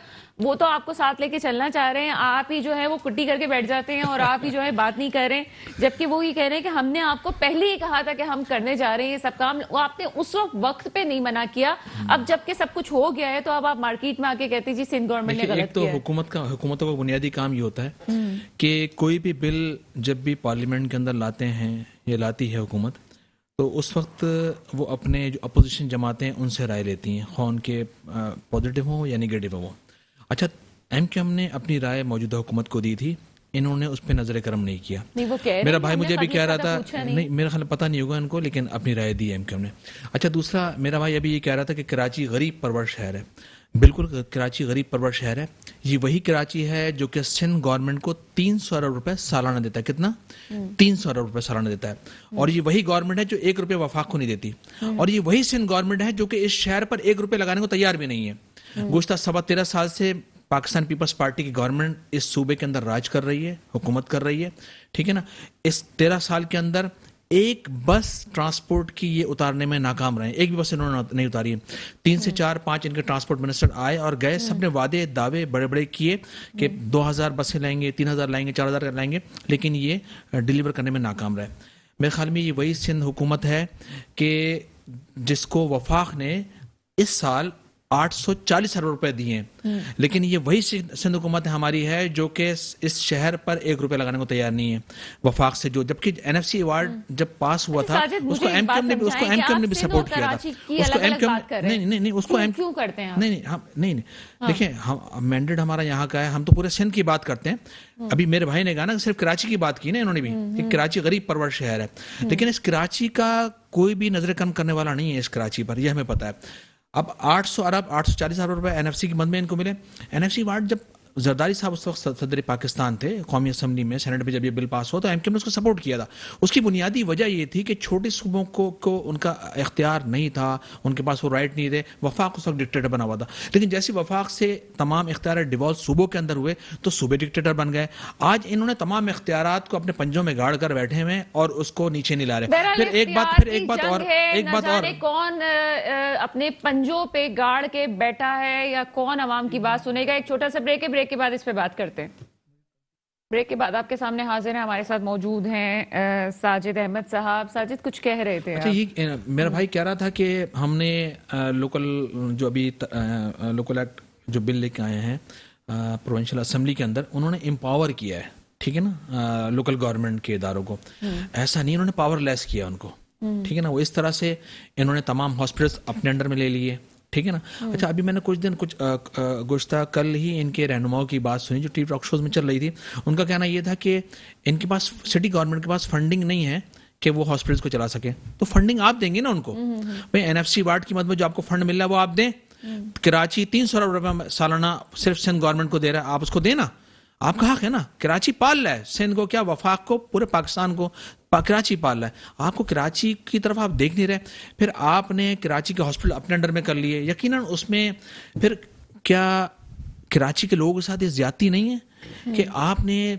وہ تو آپ کو ساتھ لے کے چلنا چاہ رہے ہیں، آپ ہی جو ہے وہ کٹی کر کے بیٹھ جاتے ہیں اور آپ ہی جو ہے بات نہیں کر رہے ہیں، جبکہ وہ یہ کہہ رہے ہیں کہ ہم نے آپ کو پہلے ہی کہا تھا کہ ہم کرنے جا رہے ہیں یہ سب کام، آپ نے اس وقت پہ نہیں منع کیا، اب جبکہ سب کچھ ہو گیا ہے تو اب آپ مارکیٹ میں آ کے کہتے ہیں جی سندھ گورنمنٹ نے غلط کیا ہے۔ ایک تو حکومتوں کا بنیادی کام یہ ہوتا ہے کہ کوئی بھی بل جب بھی پارلیمنٹ کے اندر لاتے ہیں یا لاتی ہے حکومت، تو اس وقت وہ اپنے جو اپوزیشن جماعتیں ہیں ان سے رائے لیتی ہیں، خواہ ان کے پازیٹیو ہوں یا نگیٹو ہوں۔ اچھا MQM نے اپنی رائے موجودہ حکومت کو دی تھی، انہوں نے اس پہ نظر کرم نہیں کیا۔ میرا بھائی مجھے بھی کہہ رہا تھا، نہیں میرا خیال پتہ نہیں ہوگا ان کو، لیکن اپنی رائے دی MQM نے۔ اچھا دوسرا، میرا بھائی ابھی یہ کہہ رہا تھا کہ کراچی غریب پرور شہر ہے۔ بالکل کراچی غریب پرور شہر ہے، یہ وہی کراچی ہے جو کہ سندھ گورنمنٹ کو 300 ارب روپے سالانہ دیتا ہے۔ کتنا؟ 300 ارب روپے سالانہ دیتا ہے، اور یہ وہی گورنمنٹ ہے جو 1 روپے وفاق کو نہیں دیتی، اور یہ وہی سندھ گورنمنٹ ہے جو کہ اس شہر پر 1 روپے لگانے کو تیار بھی نہیں ہے۔ گزشتہ 13.25 سال سے پاکستان پیپلز پارٹی کی گورنمنٹ اس صوبے کے اندر راج کر رہی ہے، حکومت کر رہی ہے، ٹھیک ہے نا۔ اس 13 سال کے اندر ایک بس ٹرانسپورٹ کی یہ اتارنے میں ناکام رہے ہیں، ایک بھی بس انہوں نے نہیں اتاری ہے۔ 3 سے 4 5 ان کے ٹرانسپورٹ منسٹر آئے اور گئے، سب نے وعدے دعوے بڑے بڑے کیے کہ 2000 بسیں لائیں گے، 3000 لائیں گے، 4000 لائیں گے، لیکن یہ ڈیلیور کرنے میں ناکام رہے۔ میرے خیال میں یہ وہی سندھ حکومت ہے کہ جس کو وفاق نے اس سال 840 ارب روپے دیے ہیں، لیکن یہ وہی سندھ حکومت ہماری ہے جو کہ اس شہر پر 1 روپے لگانے کو تیار نہیں ہے وفاق سے، جو جبکہ NFC ایوارڈ جب پاس ہوا تھا اس کو MQM نے بھی سپورٹ کیا تھا۔ اس کو MQM نہیں اس کو کیوں کرتے ہیں؟ نہیں دیکھیں، مینڈیٹ ہمارا یہاں کا ہے، ہم تو پورے سندھ کی بات کرتے ہیں۔ ابھی میرے بھائی نے کہا نا صرف کراچی کی بات کی نا انہوں نے بھی، کہ کراچی غریب پرور شہر ہے، لیکن اس کراچی کا کوئی بھی نظر کم کرنے والا نہیں ہے اس کراچی پر، یہ ہمیں پتا ہے۔ اب 840 ارب روپے NFC کی مد میں ان کو ملے۔ NFC ایوارڈ جب زرداری صاحب اس وقت صدر پاکستان تھے، قومی اسمبلی میں سینٹ میں جب یہ بل پاس ہوا تو MQM نے اس کو سپورٹ کیا تھا۔ اس کی بنیادی وجہ یہ تھی کہ چھوٹے صوبوں کو ان کا اختیار نہیں تھا، ان کے پاس وہ رائٹ نہیں تھے، وفاق اس وقت ڈکٹیٹر بنا ہوا تھا، لیکن جیسے وفاق سے تمام اختیارات ڈیوالو صوبوں کے اندر ہوئے تو صوبے ڈکٹیٹر بن گئے۔ آج انہوں نے تمام اختیارات کو اپنے پنجوں میں گاڑ کر بیٹھے ہوئے اور اس کو نیچے نہیں لا رہے۔ پھر ایک بات اور کون اپنے پنجوں پہ گاڑ کے بیٹھا ہے یا کون عوام کی بات سنے گا؟ ایک چھوٹا سا بریک ہے، بریک کے بعد اس پہ بات کرتے ہیں۔ بریک کے بعد آپ کے سامنے حاضر ہیں، ہمارے ساتھ موجود ہیں ساجد احمد صاحب۔ ساجد کچھ کہہ رہے تھے؟ اچھا، یہ میرا بھائی کہہ رہا تھا کہ ہم نے لوکل جو ابھی لوکل ایکٹ جو بل لے کے آئے ہیں پروونشل اسمبلی کے اندر، انہوں نے امپاور کیا ہے، ٹھیک ہے نا، لوکل گورنمنٹ کے اداروں کو۔ ایسا نہیں، انہوں نے پاور لیس کیا ان کو، ٹھیک ہے نا۔ وہ اس طرح سے انہوں نے تمام ہاسپٹلس اپنے انڈر میں لے لیے، ٹھیک ہے نا۔ اچھا، ابھی میں نے کچھ گزشتہ کل ہی ان کے رہنماؤں کی بات سنی جو ٹی وی ٹاک شوز میں چل رہی تھی۔ ان کا کہنا یہ تھا کہ ان کے پاس سٹی گورنمنٹ کے پاس فنڈنگ نہیں ہے کہ وہ ہاسپٹلس کو چلا سکے، تو فنڈنگ آپ دیں گے نا ان کو۔ بھائی NFC ایوارڈ کی مد میں جو آپ کو فنڈ مل رہا ہے وہ آپ دیں۔ کراچی 300 ارب روپے سالانہ صرف سندھ گورنمنٹ کو دے رہا ہے، آپ اس کو دینا، آپ کا حق ہے نا۔ کراچی پال رہا ہے سندھ کو، کیا وفاق کو، پورے پاکستان کو کراچی پال رہا ہے، آپ کو کراچی کی طرف آپ دیکھ نہیں رہے۔ پھر آپ نے کراچی کے ہاسپٹل اپنے انڈر میں کر لیے، یقیناً اس میں پھر کیا کراچی کے لوگوں کے ساتھ یہ زیادتی نہیں ہے کہ آپ نے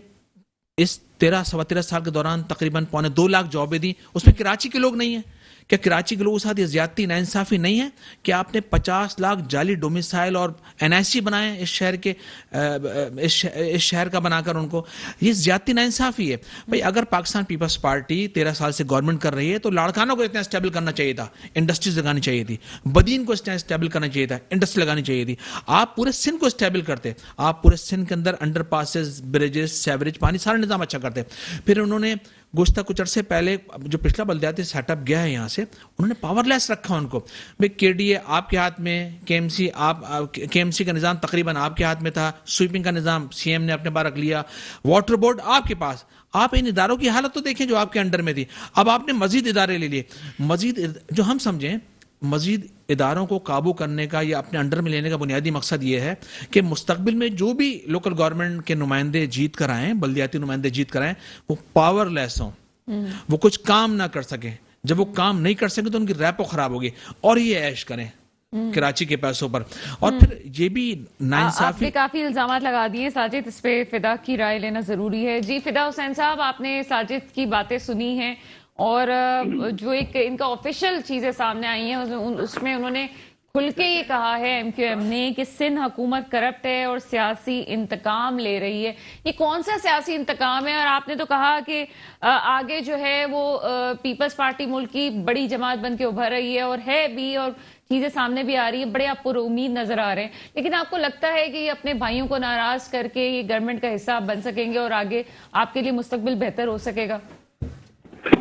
اس 13 سال کے دوران تقریباً 2.25 لاکھ جابیں دی، اس میں کراچی کے لوگ نہیں ہیں؟ کیا کراچی کے لوگوں کے ساتھ یہ زیادتی ناانصافی نہیں ہے کہ آپ نے 50 لاکھ جعلی ڈومیسائل اور NIC بنائے اس شہر کے اس شہر کا بنا کر ان کو؟ یہ زیادتی ناانصافی ہے بھائی. اگر پاکستان پیپلز پارٹی 13 سال سے گورنمنٹ کر رہی ہے تو لاڑکانوں کو اتنا اسٹیبل کرنا چاہیے تھا, انڈسٹریز لگانی چاہیے تھی, بدین کو اسٹیبل کرنا چاہیے تھا, انڈسٹری لگانی چاہیے تھی. آپ پورے سندھ کو اسٹیبل کرتے, آپ پورے سندھ کے اندر انڈر پاسز, بریجز, سیوریج, پانی, سارا نظام اچھا کرتے. پھر انہوں نے گزشتہ کچھ عرصے پہلے جو پچھلا بلدیاتی سیٹ اپ گیا ہے یہاں سے, انہوں نے پاور لیس رکھا ان کو. بھائی KDA آپ کے ہاتھ میں, KMC کا نظام تقریباً آپ کے ہاتھ میں تھا, سویپنگ کا نظام CM نے اپنے پاس رکھ لیا, واٹر بورڈ آپ کے پاس. آپ ان اداروں کی حالت تو دیکھیں جو آپ کے انڈر میں تھی. اب آپ نے مزید ادارے لے لیے, مزید جو ہم سمجھیں مزید اداروں کو قابو کرنے کا یا اپنے انڈر میں لینے کا بنیادی مقصد یہ ہے کہ مستقبل میں جو بھی لوکل گورنمنٹ کے نمائندے جیت کر آئیں, بلدیاتی نمائندے جیت کر آئیں, وہ پاور لیس ہوں, وہ کچھ کام نہ کر سکیں. جب وہ کام نہیں کر سکیں تو ان کی ریپو خراب ہوگی اور یہ عیش کریں کراچی کے پیسوں پر. اور پھر یہ بھی ناانصافی. آپ نے کافی الزامات لگا دیے ساجد, اس پہ فدا کی رائے لینا ضروری ہے. جی فدا حسین صاحب, آپ نے ساجد کی باتیں سنی ہیں اور جو ایک ان کا آفیشیل چیزیں سامنے آئی ہیں اس میں انہوں نے کھل کے یہ کہا ہے MQM نے کہ سندھ حکومت کرپٹ ہے اور سیاسی انتقام لے رہی ہے. یہ کون سا سیاسی انتقام ہے؟ اور آپ نے تو کہا کہ آگے جو ہے وہ پیپلز پارٹی ملک کی بڑی جماعت بن کے ابھر رہی ہے اور ہے بھی, اور چیزیں سامنے بھی آ رہی ہے, بڑے آپ پر امید نظر آ رہے ہیں. لیکن آپ کو لگتا ہے کہ یہ اپنے بھائیوں کو ناراض کر کے یہ گورنمنٹ کا حصہ بن سکیں گے اور آگے آپ کے لیے مستقبل بہتر ہو سکے گا؟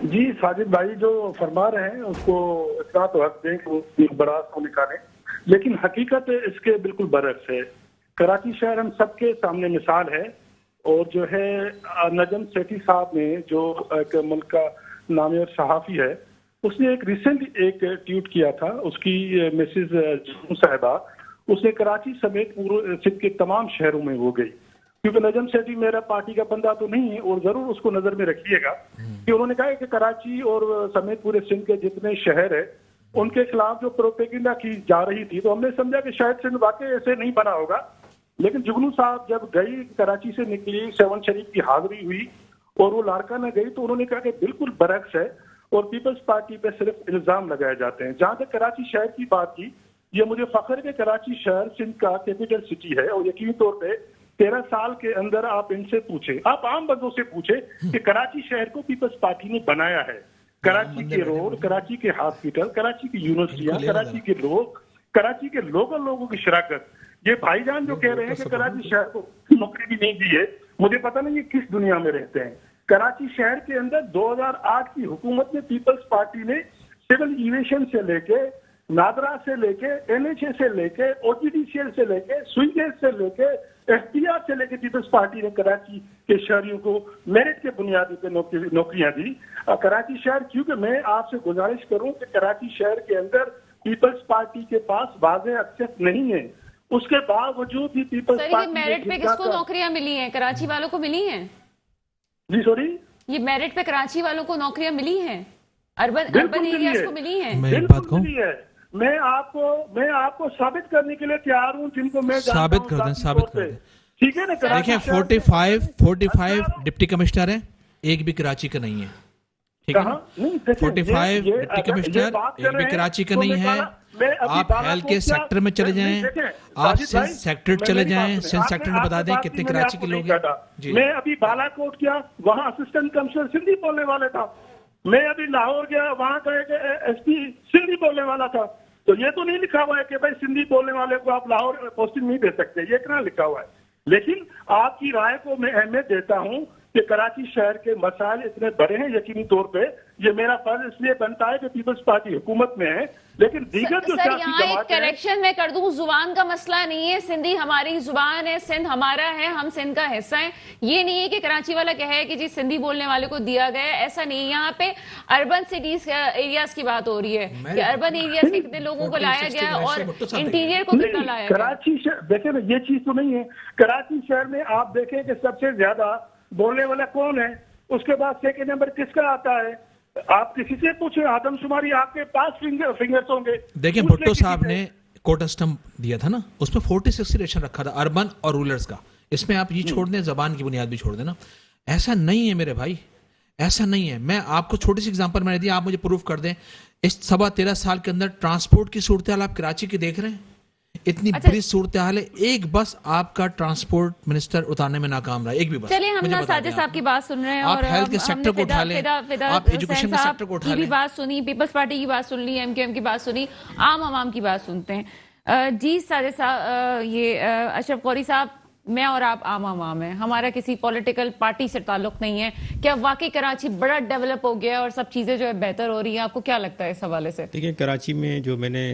جی ساجد بھائی جو فرما رہے ہیں اس کو اتنا تو حق دیں کہ وہ براز کو نکالیں, لیکن حقیقت اس کے بالکل برعکس ہے. کراچی شہر ہم سب کے سامنے مثال ہے, اور جو ہے نجم سیٹھی صاحب نے جو ایک ملک کا نامی صحافی ہے, اس نے ایک ریسنٹ ایک ٹویٹ کیا تھا, اس کی مسز جنو صاحبہ, اس نے کراچی سمیت پورے سندھ کے تمام شہروں میں وہ گئی, کیونکہ نجم سیٹھی میرا پارٹی کا بندہ تو نہیں ہے, اور ضرور اس کو نظر میں رکھیے گا کہ انہوں نے کہا کہ کراچی اور سمیت پورے سندھ کے جتنے شہر ہیں ان کے خلاف جو پروپیگنڈا کی جا رہی تھی, تو ہم نے سمجھا کہ شاید سندھ واقعی ایسے نہیں بنا ہوگا. لیکن جگنو صاحب جب گئی, کراچی سے نکلی, 7 شریف کی حاضری ہوئی اور وہ لاڑکانہ گئی, تو انہوں نے کہا کہ بالکل برعکس ہے اور پیپلز پارٹی پہ صرف الزام لگائے جاتے ہیں. جہاں تک کراچی شہر کی بات کی, یہ مجھے فخر ہے کہ کراچی شہر سندھ کا کیپٹل سٹی ہے, اور یقینی طور پہ 13 سال کے اندر آپ ان سے پوچھیں, آپ عام بندوں سے پوچھیں کہ کراچی شہر کو پیپلز پارٹی نے بنایا ہے. کراچی کے روڈ, کراچی کے ہاسپٹل, کراچی کی یونیورسٹیاں, کراچی کے لوگ, کراچی کے لوگوں کی شراکت. یہ بھائی جان جو کہہ رہے ہیں کہ کراچی شہر کو نوکری بھی نہیں دی ہے, مجھے پتہ نہیں یہ کس دنیا میں رہتے ہیں. کراچی شہر کے اندر 2008 کی حکومت میں پیپلز پارٹی نے سول ایویشن سے لے کے, نادرا سے لے کے, NHA سے لے کے, OGDCL سے لے کے, سویگیز سے لے کے, FPR سے لے کے پیپلز پارٹی نے کراچی کے شہریوں کو میرٹ کے بنیادی پہ نوکریاں دی. کراچی شہر, کیونکہ میں آپ سے گزارش کروں کہ کراچی شہر کے اندر پیپلز پارٹی کے پاس واضح ایکسس نہیں ہے, اس کے باوجود بھی پیپلز پارٹی میرٹ پہ کس کو نوکریاں ملی ہیں؟ کراچی والوں کو ملی ہیں. جی سوری, یہ میرٹ پہ کراچی والوں کو نوکریاں ملی ہیں, اربن ایریاز کو ملی ہیں. بالکل ملی ہے. میں آپ کو ثابت کرنے کے لیے تیار ہوں, جن کو میں ثابت کر دیں, ثابت کر دیں. ٹھیک ہے نا. دیکھیں 45 ڈپٹی کمشنر ہیں, ایک بھی کراچی کا نہیں ہے. ٹھیک ہے نا, 45 ڈپٹی کمشنر ایک بھی کراچی کا نہیں ہے. آپ ہیلتھ کے سیکٹر میں چلے جائیں, آپ سندھ سیکٹر چلے جائیں, سندھ سیکٹر میں بتا دیں کتنے کراچی کے لوگ ہیں. میں ابھی بالا کوٹ کیا, وہاں اسسٹنٹ کمشنر سندھی بولنے والے تھا. میں ابھی لاہور گیا, وہاں کا ایک SP سندھی بولنے والا تھا. تو یہ تو نہیں لکھا ہوا ہے کہ بھائی سندھی بولنے والے کو آپ لاہور پوسٹنگ نہیں دے سکتے, یہ اتنا لکھا ہوا ہے. لیکن آپ کی رائے کو میں اہمیت دیتا ہوں کہ کراچی شہر کے مسائل اتنے بڑے ہیں, یقینی طور پہ یہ میرا فرض اس لیے بنتا ہے کہ پیپلز پارٹی حکومت میں ہے. لیکن دیگر جو سیاسی جماعت کریکشن میں کر دوں, زبان کا مسئلہ نہیں ہے, سندھی ہماری زبان ہے, سندھ ہمارا ہے, ہم سندھ کا حصہ ہیں. یہ نہیں ہے کہ کراچی والا کہے کہ جی سندھی بولنے والے کو دیا گیا, ایسا نہیں. یہاں پہ اربن سٹیز ایریاز کی بات ہو رہی ہے کہ اربن ایریاز کے کتنے لوگوں کو لایا گیا اور انٹیریئر کو کتنا لایا گیا. کراچی شہر دیکھیں نا, یہ چیز تو نہیں ہے. کراچی شہر میں آپ دیکھیں کہ سب سے زیادہ بولنے والا کون ہے, اس کے بعد سیکنڈ نمبر کس کا آتا ہے. آپ کسی سے پوچھیں, آدم شماری آپ کے پاس فنگرز ہوں گے. دیکھیں بھٹو صاحب نے کوٹا سسٹم دیا تھا نا, اس میں 40-60 ریشن رکھا تھا اربن اور رولرز کا. اس میں آپ یہ چھوڑ دیں, زبان کی بنیاد بھی چھوڑ دیں نا. ایسا نہیں ہے میرے بھائی, ایسا نہیں ہے. میں آپ کو چھوٹی سی اگزامپل میں نے دی, آپ مجھے پروف کر دیں. اس 13.5 سال کے اندر ٹرانسپورٹ کی صورتحال آپ کراچی کی دیکھ رہے ہیں, اتنی بری صورتحال ہے. ایک بس آپ کا ٹرانسپورٹ منسٹر اتارنے میں ناکام رہا, ایک بھی بس. چلیے ہم نا ساجد صاحب کی بات سن رہے ہیں, اور آپ ہیلتھ کے سیکٹر کو اٹھا لیں, آپ ایجوکیشن کے سیکٹر کو اٹھا کی بھی لیں. بات سنی, پیپلز پارٹی کی بات سن لی, ایم کیو ایم کی بات سنی, عام عوام کی بات سنتے ہیں. جی ساجد صاحب, یہ اشرف قوری صاحب, میں اور آپ عام عوام ہیں, ہمارا کسی پولیٹیکل پارٹی سے تعلق نہیں ہے. کیا واقعی کراچی بڑا ڈیولپ ہو گیا اور سب چیزیں جو ہے بہتر ہو رہی ہیں؟ آپ کو کیا لگتا ہے اس حوالے سے؟ دیکھیں, کراچی میں جو میں نے,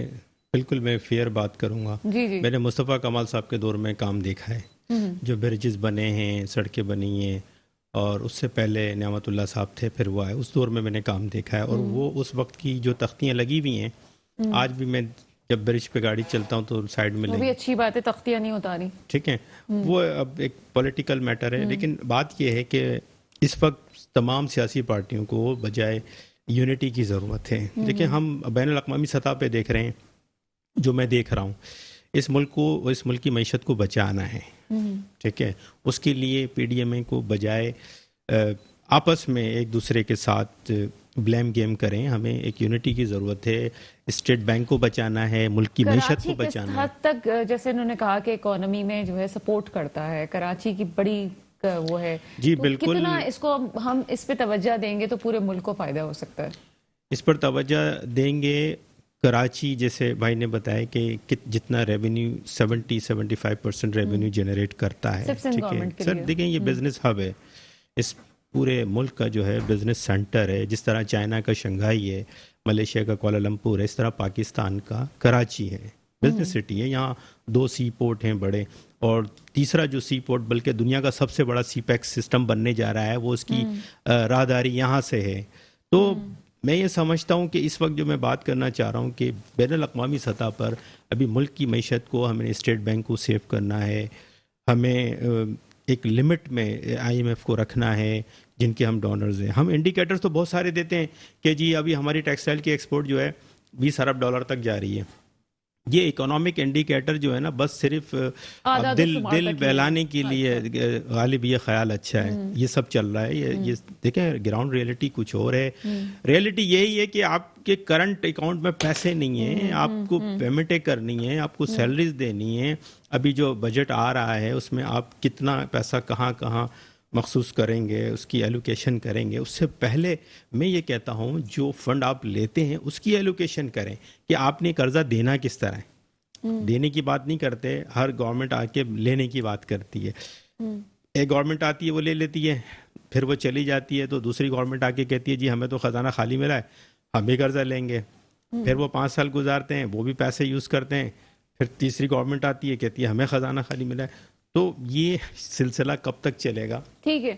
بالکل میں فیئر بات کروں گا, جی میں نے مصطفیٰ کمال صاحب کے دور میں کام دیکھا ہے, جو برجز بنے ہیں, سڑکیں بنی ہیں, اور اس سے پہلے نعمت اللہ صاحب تھے, پھر وہ آئے, اس دور میں نے کام دیکھا ہے. اور وہ اس وقت کی جو تختیاں لگی ہوئی ہیں, آج بھی میں جب برج پہ گاڑی چلتا ہوں تو سائڈ میں وہ بھی اچھی بات ہے, تختیاں نہیں اتاری. ٹھیک ہے, وہ اب ایک پولیٹیکل میٹر ہے. لیکن بات یہ ہے کہ اس وقت تمام سیاسی پارٹیوں کو بجائے یونٹی کی ضرورت ہے. دیکھیں, ہم بین الاقوامی سطح پہ دیکھ رہے ہیں, جو میں دیکھ رہا ہوں, اس ملک کو, اس ملک کی معیشت کو بچانا ہے. ٹھیک ہے, اس کے لیے پی ڈی ایم اے کو بجائے آپس میں ایک دوسرے کے ساتھ بلیم گیم کریں, ہمیں ایک یونٹی کی ضرورت ہے. اسٹیٹ بینک کو بچانا ہے, ملک کی معیشت کو بچانا ہے. کراچی کس حد تک, جیسے انہوں نے کہا کہ اکانومی میں جو ہے سپورٹ کرتا ہے, کراچی کی بڑی وہ ہے, جی تو بالکل, کتنا اس کو ہم اس پہ توجہ دیں گے تو پورے ملک کو فائدہ ہو سکتا ہے؟ اس پر توجہ دیں گے. کراچی, جیسے بھائی نے بتایا کہ جتنا ریونیو 70-75% ریونیو جنریٹ کرتا ہے. ٹھیک ہے سر, دیکھیں یہ بزنس ہب ہے, اس پورے ملک کا جو ہے بزنس سینٹر ہے. جس طرح چائنا کا شنگھائی ہے, ملیشیا کا کوالالمپور ہے, اس طرح پاکستان کا کراچی ہے, بزنس سٹی ہے. یہاں 2 سی پورٹ ہیں بڑے, اور تیسرا جو سی پورٹ بلکہ دنیا کا سب سے بڑا سی پیکس سسٹم بننے جا رہا ہے, وہ اس کی راہداری یہاں سے ہے. تو میں یہ سمجھتا ہوں کہ اس وقت جو میں بات کرنا چاہ رہا ہوں کہ بین الاقوامی سطح پر ابھی ملک کی معیشت کو, ہمیں اسٹیٹ بینک کو سیو کرنا ہے, ہمیں ایک لمٹ میں آئی ایم ایف کو رکھنا ہے جن کے ہم ڈونرز ہیں. ہم انڈیکیٹرز تو بہت سارے دیتے ہیں کہ جی ابھی ہماری ٹیکسٹائل کی ایکسپورٹ جو ہے $20 ارب تک جا رہی ہے. یہ اکنامک انڈیکیٹر جو ہے نا, بس صرف دل بہلانے کے لیے, غالب یہ خیال اچھا ہے, یہ سب چل رہا ہے. یہ دیکھیں, گراؤنڈ ریئلٹی کچھ اور ہے. ریئلٹی یہی ہے کہ آپ کے کرنٹ اکاؤنٹ میں پیسے نہیں ہیں, آپ کو پیمنٹیں کرنی ہیں, آپ کو سیلریز دینی ہیں. ابھی جو بجٹ آ رہا ہے اس میں آپ کتنا پیسہ کہاں کہاں مخصوص کریں گے, اس کی ایلوکیشن کریں گے. اس سے پہلے میں یہ کہتا ہوں جو فنڈ آپ لیتے ہیں اس کی ایلوکیشن کریں کہ آپ نے قرضہ دینا کس طرح ہے. دینے کی بات نہیں کرتے, ہر گورنمنٹ آ کے لینے کی بات کرتی ہے. ایک گورنمنٹ آتی ہے, وہ لے لیتی ہے, پھر وہ چلی جاتی ہے, تو دوسری گورنمنٹ آ کے کہتی ہے جی ہمیں تو خزانہ خالی ملا ہے, ہم بھی قرضہ لیں گے. پھر وہ 5 سال گزارتے ہیں, وہ بھی پیسے یوز کرتے ہیں, پھر تیسری گورنمنٹ آتی ہے, کہتی ہے ہمیں خزانہ خالی ملا ہے. تو یہ سلسلہ کب تک چلے گا؟ ٹھیک ہے,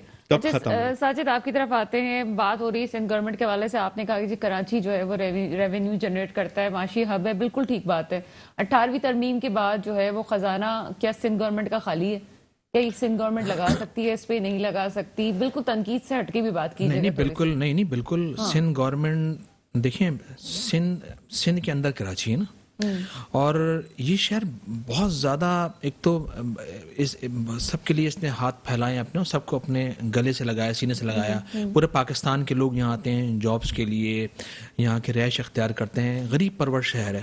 ساجد آپ کی طرف آتے ہیں. بات ہو رہی ہے سندھ گورنمنٹ کے حوالے سے, آپ نے کہا کہ کراچی جو ہے وہ ریونیو جنریٹ کرتا ہے, معاشی ہب ہے. بالکل ٹھیک بات ہے. 18ویں ترمیم کے بعد جو ہے وہ خزانہ کیا سندھ گورنمنٹ کا خالی ہے؟ کیا یہ سندھ گورنمنٹ لگا سکتی ہے, اس پہ نہیں لگا سکتی؟ بالکل تنقید سے ہٹ کے بھی بات کیجیے. نہیں بالکل سندھ گورنمنٹ, دیکھیں سندھ کے اندر کراچی ہے نا, اور یہ شہر بہت زیادہ, ایک تو سب کے لیے اس نے ہاتھ پھیلائے اپنے, اور سب کو اپنے گلے سے لگایا, سینے سے لگایا. پورے پاکستان کے لوگ یہاں آتے ہیں جابس کے لیے, یہاں کے رہائش اختیار کرتے ہیں. غریب پرور شہر ہے.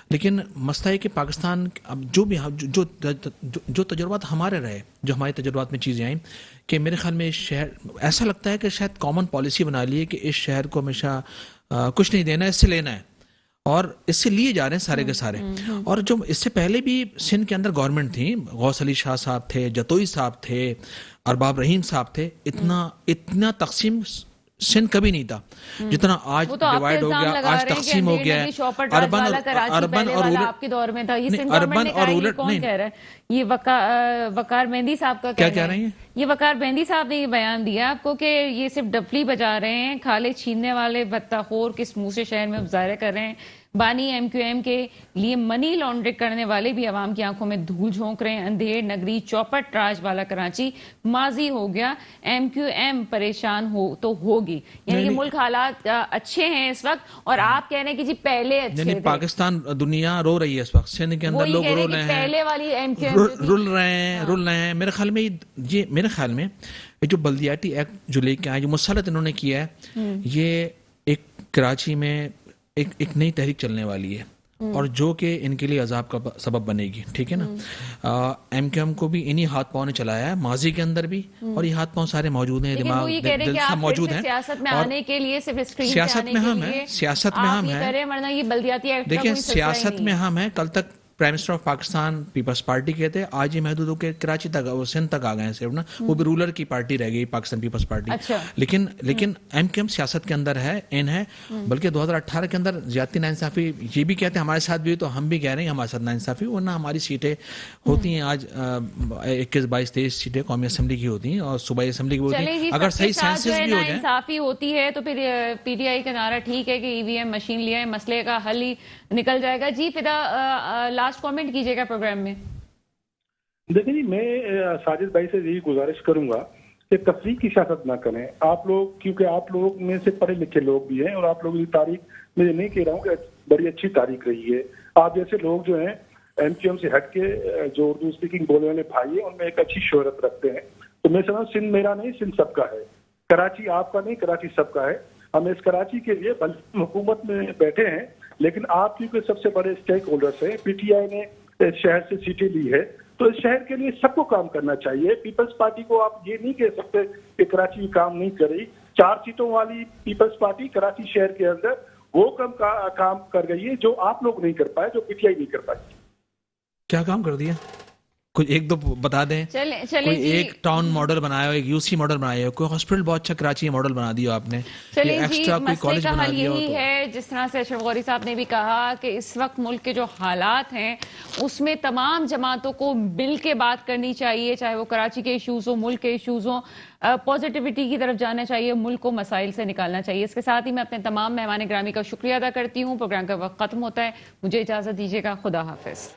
لیکن مسئلہ ہے کہ پاکستان اب جو تجربات ہمارے رہے, جو ہمارے تجربات میں چیزیں آئیں, کہ میرے خیال میں اس شہر, ایسا لگتا ہے کہ شاید کامن پالیسی بنا لی ہے کہ اس شہر کو ہمیشہ کچھ نہیں دینا ہے, اس سے لینا ہے, اور اس سے لیے جا رہے ہیں سارے کے سارے. اور جو اس سے پہلے بھی سندھ کے اندر گورنمنٹ تھی, غوث علی شاہ صاحب تھے, جتوئی صاحب تھے, ارباب رحیم صاحب تھے, اتنا تقسیم سندھ کبھی نہیں تھا جتنا آج ڈیوائیڈ ہو گیا, آج تقسیم ہو گیا ہے. اربن اور رورل آپ کے دور میں تھا, یہ سندھ گورنمنٹ نے کہا, یہ کون کہہ رہا ہے؟ یہ وقار مہندی صاحب کا کہہ رہے ہیں. یہ وقار مہندی صاحب نے یہ بیان دیا آپ کو کہ یہ صرف ڈفلی بجا رہے ہیں, کھالے چھیننے والے بھتہ خور کس منہ سے شہر میں مظاہرے کر رہے ہیں. بانی ایم کیو ایم کے لیے منی لانڈرنگ کرنے والے بھی عوام کی آنکھوں میں دھول جھونک رہے ہیں. اندھیر نگری چوپٹ راج والا کراچی ماضی ہو گیا, ایم کیو ایم پریشان ہو تو ہوگی. یعنی کہ ملک حالات اچھے ہیں اس وقت, اور آپ کہہ رہے ہیں کہ جی پہلے اچھے یعنی تھے. پاکستان دنیا رو رہی ہے اس وقت, سندھ کے اندر لوگ رو رہے ہیں, پہلے والی ایم کیو ایم رول رہے ہیں. میرے خیال میں یہ جو بلدیاتی ایکٹ جو لے کے آئے, جو مسلط انہوں نے کیا ہے, یہ ایک کراچی میں ایک نئی تحریک چلنے والی ہے, اور جو کہ ان کے لیے عذاب کا سبب بنے گی. ٹھیک ہے نا. ایم کیو ایم کو بھی انہی ہاتھ پاؤں نے چلایا ہے ماضی کے اندر بھی, اور یہ ہاتھ پاؤں سارے موجود ہیں, دماغ دل سے موجود ہیں. سیاست میں آنے کے لیے صرف اسکرین سیاست میں ہم ہیں, سیاست میں ہم ہیں. ورنہ یہ بلدیاتی ایکٹ دیکھیں سیاست میں ہم ہیں. کل تک prime minister of Pakistan Peoples Party کے تھے, آج یہ محدود ہو کے کراچی تک اور سندھ تک آ گئے ہیں صرف نا. وہ بھی رولر کی پارٹی رہ گئی, پاکستان پیپلز پارٹی. لیکن ایم کیو ایم سیاست کے اندر ہے, ان ہے. بلکہ 2018 کے اندر زیادتی ناانصافی یہ بھی کہتے ہیں ہمارے ساتھ بھی, تو ہم بھی کہہ رہے ہیں ہمارے ساتھ ناانصافی, ورنہ ہماری سیٹیں ہوتی ہیں آج 21 22 23 سیٹیں قومی اسمبلی کی ہوتی ہیں اور صوبائی اسمبلی کی ہوتی ہیں. اگر صحیح سینسس بھی ہو جائیں, ناانصافی ہوتی ہے تو پھر پی ٹی آئی کا نعرہ ٹھیک ہے کہ ای وی ایم مشین لیا ہے, مسئلے کا حل ہی نکل جائے گا. جی فدا لاسٹ کامنٹ کیجیے گا پروگرام میں. دیکھیں جی, میں ساجد بھائی سے یہی گزارش کروں گا کہ تفریق کی سیاست نہ کریں آپ لوگ, کیونکہ آپ لوگ میں سے پڑھے لکھے لوگ بھی ہیں, اور آپ لوگوں کی تاریخ میں یہ نہیں کہہ رہا ہوں کہ بڑی اچھی تاریخ رہی ہے. آپ جیسے لوگ جو ہیں ایم کیو ایم سے ہٹ کے جو اردو اسپیکنگ بولنے والے بھائی ہیں ان میں ایک اچھی شہرت رکھتے ہیں. تو میں سمجھتا ہوں سندھ میرا نہیں, سندھ سب کا ہے. کراچی آپ کا نہیں, کراچی سب کا ہے. ہم اس کراچی کے لیے حکومت میں بیٹھے ہیں, لیکن آپ کیونکہ سب سے بڑے اسٹیک ہولڈرس ہیں, پی ٹی آئی نے شہر سے سیٹیں لی ہے, تو اس شہر کے لیے سب کو کام کرنا چاہیے. پیپلز پارٹی کو آپ یہ نہیں کہہ سکتے کہ کراچی کام نہیں کر رہی. 4 سیٹوں والی پیپلز پارٹی کراچی شہر کے اندر وہ کام کر گئی ہے جو آپ لوگ نہیں کر پائے, جو پی ٹی آئی نہیں کر پائی. کیا کام کر دیا؟ کوئی ایک دو بتا دیں. کوئی ایک ٹاؤن ماڈل بنایا ہو, ایک یو سی ماڈل بنایا ہو, کوئی ہاسپٹل بہت اچھا کراچی ماڈل بنا دیا آپ نے, ایکسٹرا کوئی کالج بنا دیا ہو. یہی ہے جس طرح سے اشرف غوری صاحب نے بھی کہا کہ اس وقت ملک کے جو حالات ہیں اس میں تمام جماعتوں کو مل کے بات کرنی چاہیے, چاہے وہ کراچی کے ایشوز ہوں, ملک کے ایشوز ہوں. پازیٹیوٹی کی طرف جانا چاہیے, ملک کو مسائل سے نکالنا چاہیے. اس کے ساتھ ہی میں اپنے تمام مہمان گرامی کا شکریہ ادا کرتی ہوں. پروگرام کا وقت ختم ہوتا ہے, مجھے اجازت دیجیے گا. خدا حافظ.